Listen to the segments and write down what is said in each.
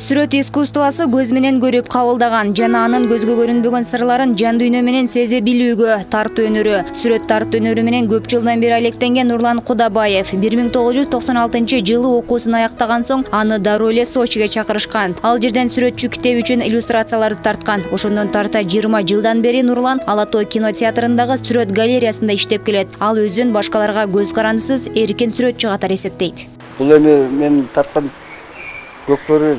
Сүрөт искусствосы көз менен көрүп кабылдаган жана анын көзгө көрүнбөгөн сырларын жан дүйнө менен сезе билүүгө тартуу өнөрү. Сүрөт тартуу өнөрү менен көп жылдан бери алектенген Нурлан Кудабаев 1996 окуусун аяктаган соң аны дароо эле Сочиге чакырышкан. Ал жерден сүрөтчү китеп үчүн иллюстрацияларды тарткан. Ошондон тарта 20 жылдан бери Нурлан Ала Той кинотеатрындагы сүрөт галереясында иштеп келет. Ал өзүн башкаларга көз карандысыз эркин сүрөтчү катары эсептейт. Бул эми мен тарткан көкбөрү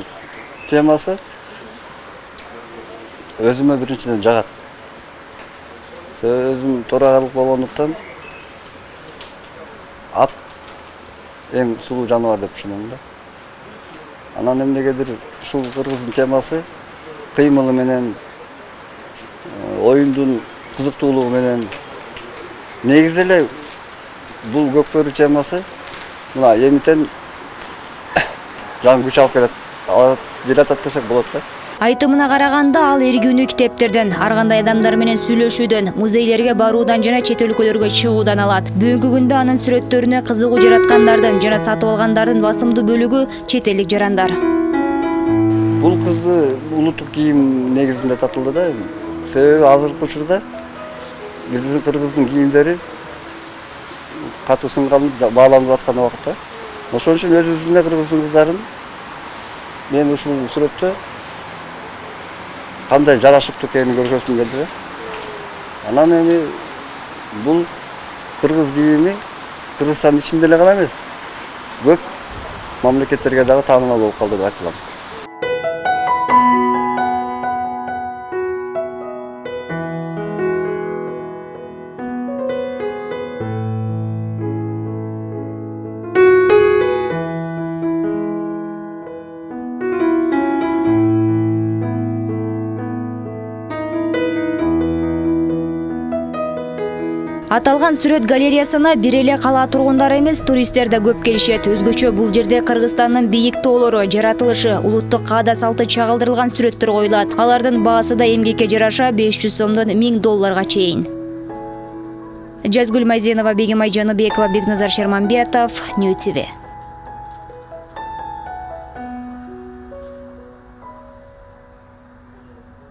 темасы өзүмө биринчиден жагат. Өзүм торагалык болгондуктан ат эң сулуу жаныбар деп түшүнөм да. Анан эмнегедир ушул кыргыздын темасы кыймылы менен, оюндун кызыктуулугу менен негизи эле бул көкбөрү темасы мына эмитен жан күч алып келатат десек болот да. Айтымына караганда ал эргүүнүү китептерден, ар кандай адамдар менен сүйлөшүүдөн, музейлерге баруудан жана чет өлкөлөргө чыгуудан алат. Бүгүнкү күндө анын сүрөттөрүнө кызыгуу жараткандардын жана сатып алгандардын басымдуу бөлүгү чет элдик жарандар. Бул кызды улуттук кийим негизинде тапылды да. Себеби азыркы учурда биздин кыргыздын кийимдери катуу сынгалып бааланып аткан убакытта. Ошон үчүн өзүбүздүн кыргыздын кыздарын мен ушул сүрөттө кандай жарашыктуу экенин көрсөткүм келди да. Анан эми бул кыргыз кийими Кыргызстандын ичинде эле гана эмес, көп мамлекеттерге дагы таанымал болуп калды деп айта алам. Аталган сүрөт галереясына бир эле кала тургундары эмес, туристтер да көп келишет. Өзгөчө бул жерде Кыргызстандын бийик тоолору, жаратылышы, улуттук каада салты чагылдырылган сүрөттөр коюлат. Алардын баасы да эмгекке жараша 500 сомдон $1000 чейин. Жазгүл Майзенова, Бегимай Жаныбекова, Бекназар Шерманбетов, Нью ТВ.